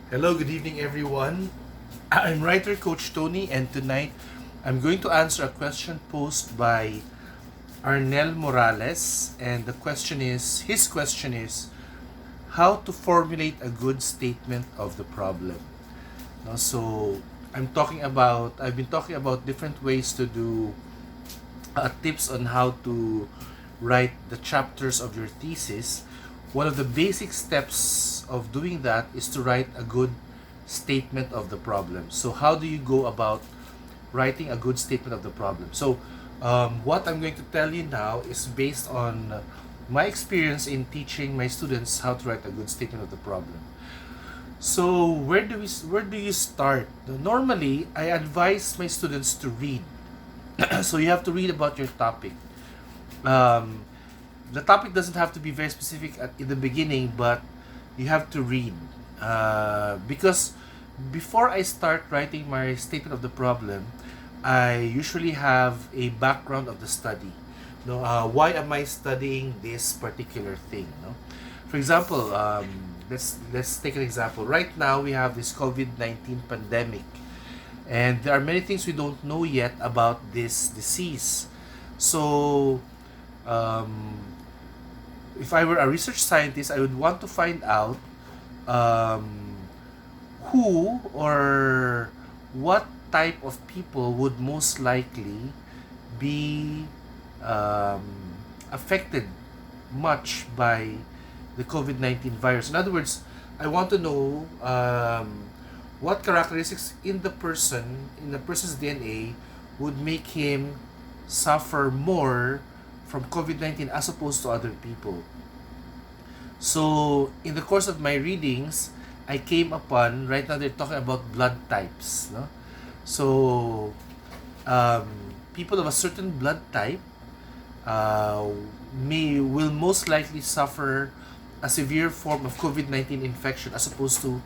Hello, good evening, everyone. I'm writer Coach Tony, and tonight I'm going to answer a question posed by Arnel Morales. And his question is, how to formulate a good statement of the problem. So I've been talking about different ways to do tips on how to write the chapters of your thesis. One of the basic steps of doing that is to write a good statement of the problem. So, how do you go about writing a good statement of the problem? So, what I'm going to tell you now is based on my experience in teaching my students how to write a good statement of the problem. So, where do you start? Normally, I advise my students to read. So you have to read about your topic. Um, the topic doesn't have to be very specific in the beginning, but you have to read. Because before I start writing my statement of the problem, I usually have a background of the study. Why am I studying this particular thing? No? For example, let's take an example. Right now, we have this COVID-19 pandemic, and there are many things we don't know yet about this disease. So, um, if I were a research scientist, I would want to find out um, who or what type of people would most likely be um, affected much by the COVID-19 virus. In other words, I want to know what characteristics in the person's DNA, would make him suffer more from COVID-19 as opposed to other people. So, in the course of my readings, I came upon, right now they're talking about blood types. No? So, um, people of a certain blood type uh, will most likely suffer a severe form of COVID-19 infection as opposed to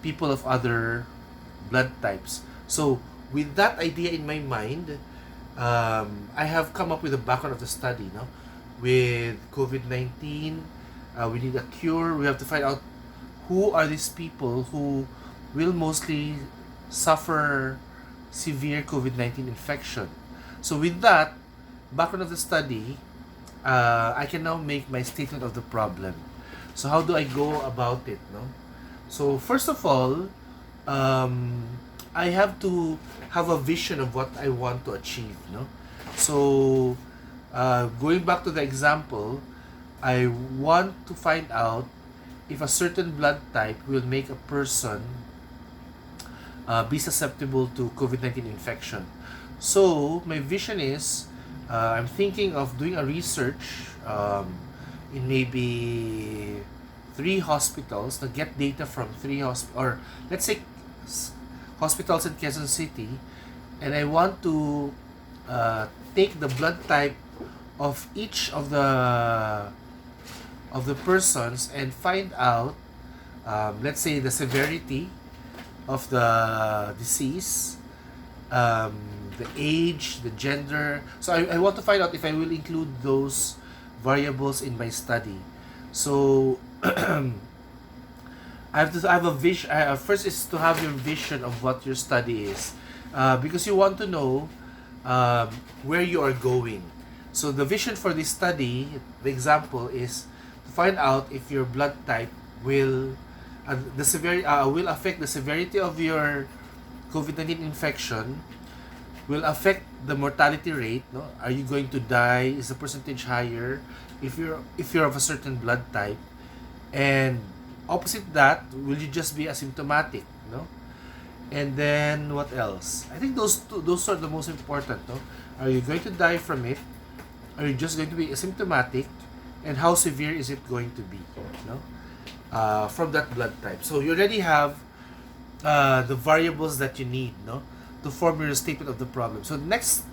people of other blood types. So, with that idea in my mind, I have come up with a background of the study. No? With COVID-19, we need a cure. We have to find out who are these people who will mostly suffer severe COVID-19 infection. So, with that background of the study, I can now make my statement of the problem. So, how do I go about it? No? So, first of all, um, I have to have a vision of what I want to achieve. No? So, going back to the example, I want to find out if a certain blood type will make a person be susceptible to COVID-19 infection. So, my vision is I'm thinking of doing a research in maybe 3 hospitals, to get data from 3 hospitals, or let's say hospitals in Quezon City, and I want to take the blood type of each of the persons and find out, let's say, the severity of the disease, um, the age, the gender. So I want to find out if I will include those variables in my study. So I have a vision. First is to have your vision of what your study is, because you want to know where you are going. So the vision for this study, the example, is to find out if your blood type will will affect the severity of your COVID-19 infection, will affect the mortality rate. No, are you going to die? Is the percentage higher if you're of a certain blood type? And opposite that, will you just be asymptomatic? No, and then what else? I think those are the most important. No, are you going to die from it? Are you just going to be asymptomatic? And how severe is it going to be? No, from that blood type. So you already have the variables that you need, no, to form your statement of the problem. So next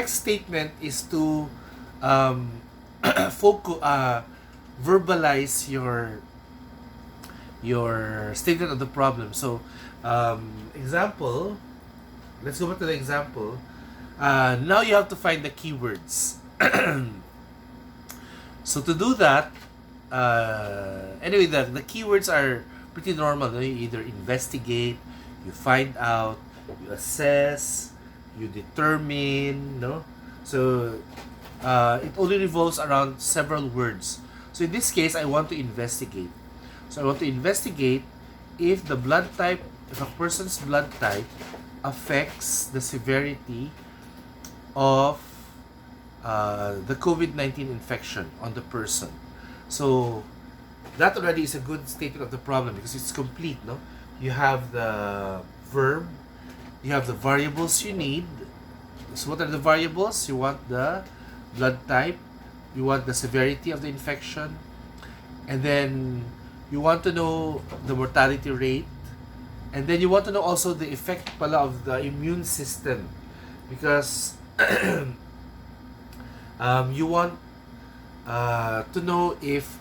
statement is to um, verbalize your statement of the problem. So, example, let's go back to the example. Now you have to find the keywords. So to do that, anyway, the keywords are pretty normal. No? You either investigate, you find out, you assess, you determine, no? So it only revolves around several words. So in this case, I want to investigate. So I want to investigate if the blood type, if a person's blood type affects the severity of the COVID-19 infection on the person. So that already is a good statement of the problem because it's complete, no? You have the verb, you have the variables you need. So what are the variables? You want the blood type, you want the severity of the infection, and then you want to know the mortality rate, and then you want to know also the effect pala of the immune system because you want to know if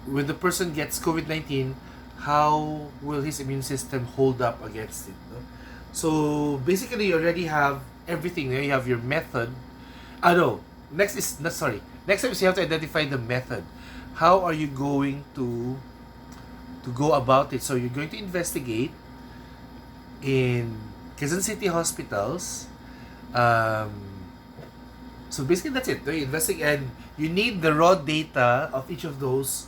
when the person gets COVID-19, how will his immune system hold up against it, no? So basically you already have everything. You have your method. No, next is no, sorry. Next step is you have to identify the method. How are you going to go about it? So you're going to investigate in Quezon City hospitals. So basically that's it. You investigate and you need the raw data of each of those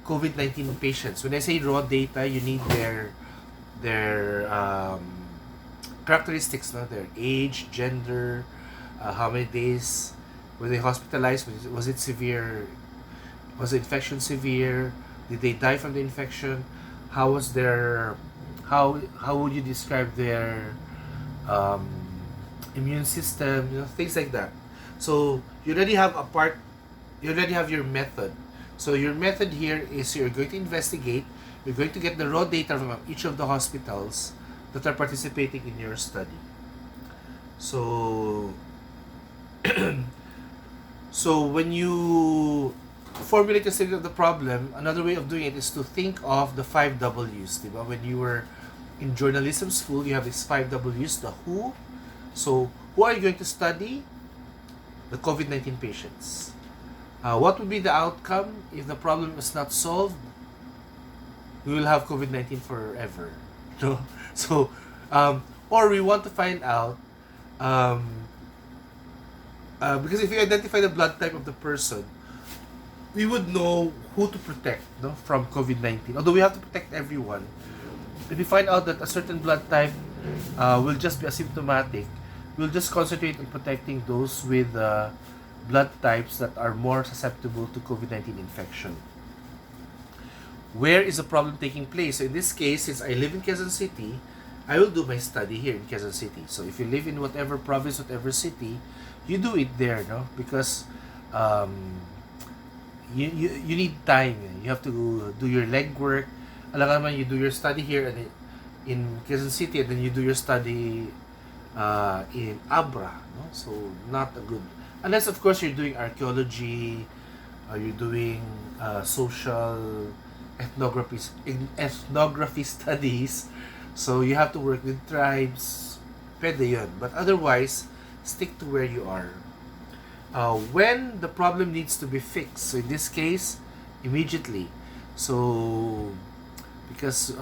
COVID-19 patients. When I say raw data, you need their characteristics, no? Their age, gender, how many days were they hospitalized, was it severe, was the infection severe, did they die from the infection, how was their, how would you describe their immune system, things like that. So you already have you already have your method. So your method here is you're going to investigate, you're going to get the raw data from each of the hospitals that are participating in your study. So so when you formulate the statement of the problem, another way of doing it is to think of the 5 W's. Diba? When you were in journalism school, you have these 5 W's, the who. So who are you going to study? The COVID-19 patients. What would be the outcome if the problem is not solved? We will have COVID-19 forever. No? So, or we want to find out, because if you identify the blood type of the person, we would know who to protect, no, from COVID-19. Although we have to protect everyone. If we find out that a certain blood type will just be asymptomatic, we'll just concentrate on protecting those with blood types that are more susceptible to COVID-19 infection. Where is the problem taking place? So in this case, since I live in Quezon City, I will do my study here in Quezon City. So if you live in whatever province, whatever city, you do it there, no? Because you need time. You have to do your legwork. Alam naman, you do your study here and in Quezon City, and then you do your study in Abra, no? So not a good, unless of course you're doing archaeology, you're doing social ethnography studies, so you have to work with tribes, pwede yun. But otherwise, stick to where you are. When the problem needs to be fixed, so in this case, immediately. So because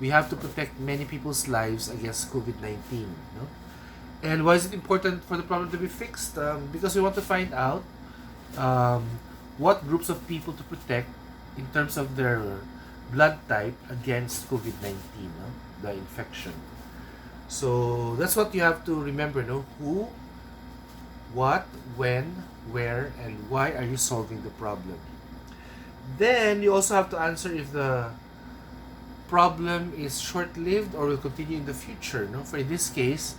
we have to protect many people's lives against COVID-19, no? And why is it important for the problem to be fixed? Because we want to find out what groups of people to protect in terms of their blood type against COVID-19, no? The infection. So that's what you have to remember, no? Who, what, when, where, and why are you solving the problem? Then you also have to answer if the problem is short-lived or will continue in the future, no? For in this case,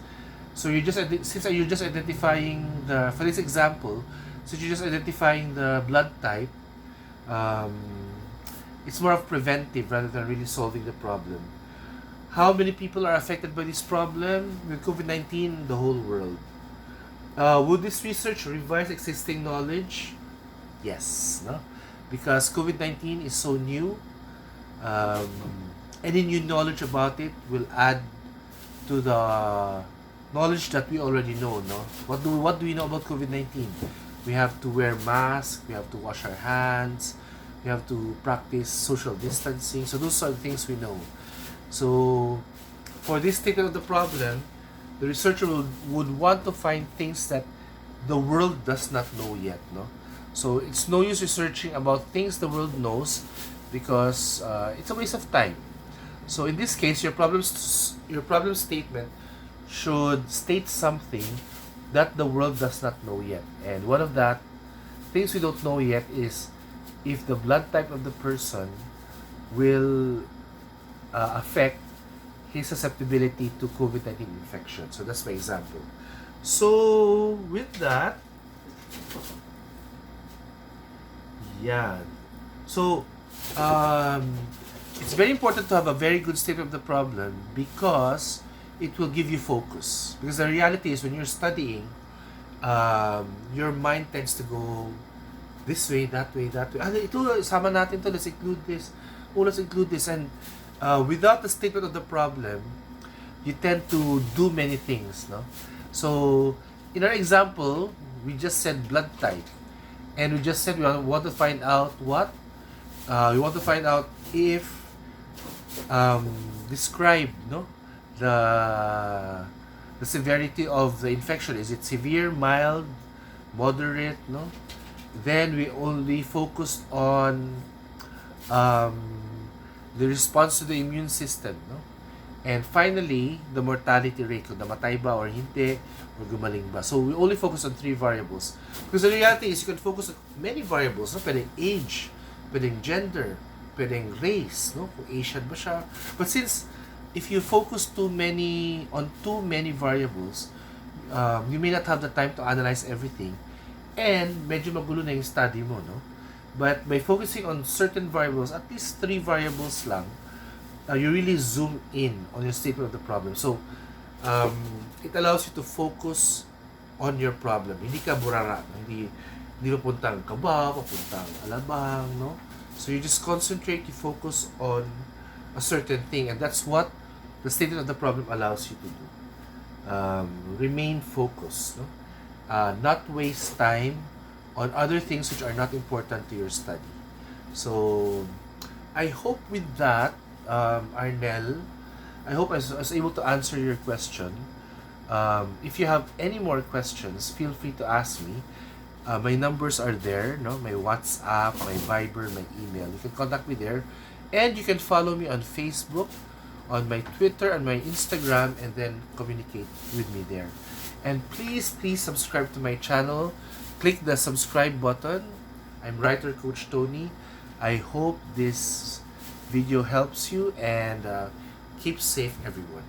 so you just since you're just identifying the, for this example, since you're just identifying the blood type, it's more of preventive rather than really solving the problem. How many people are affected by this problem with COVID-19? The whole world. Would this research revise existing knowledge? Yes, no? Because COVID-19 is so new. Any new knowledge about it will add to the knowledge that we already know, no? What do we know about COVID-19? We have to wear masks, we have to wash our hands, You have to practice social distancing. So those are the things we know. So for this statement of the problem, the researcher would want to find things that the world does not know yet, no? So it's no use researching about things the world knows because it's a waste of time. So in this case, your problem statement should state something that the world does not know yet. And one of that things we don't know yet is if the blood type of the person will affect his susceptibility to COVID-19 infection. So that's my example. So with that, yeah. So it's very important to have a very good statement of the problem because it will give you focus. Because the reality is when you're studying, your mind tends to go this way, that way, that way. Ito, sama natin to, let's include this. Oh, let's include this. And without the statement of the problem, you tend to do many things, no? So, in our example, we just said blood type. And we just said we want to find out what? We want to find out if describe, no? The severity of the infection. Is it severe, mild, moderate, no? Then we only focused on the response to the immune system, no? And finally, the mortality rate, kung namatay ba or hindi, or gumaling ba. So we only focus on 3 variables. Because the reality is you can focus on many variables, no? Pwedeng age, pwedeng gender, pwedeng race, no? Kung Asian ba siya. But since if you focus too many variables, you may not have the time to analyze everything. And medyo magulo na yung study mo, no? But by focusing on certain variables, at least 3 variables lang, you really zoom in on your statement of the problem. So, it allows you to focus on your problem. Hindi ka burara. Hindi papuntang Cubao, papuntang Alabang, no? So, you just concentrate, you focus on a certain thing. And that's what the statement of the problem allows you to do. Remain focused, no? Not waste time on other things which are not important to your study. So, I hope with that, Arnel, I hope I was able to answer your question. If you have any more questions, feel free to ask me. My numbers are there, no? My WhatsApp, my Viber, my email. You can contact me there. And you can follow me on Facebook, on my Twitter, and my Instagram, and then communicate with me there. And please subscribe to my channel. Click the subscribe button. I'm Writer Coach Tony. I hope this video helps you and keep safe, everyone.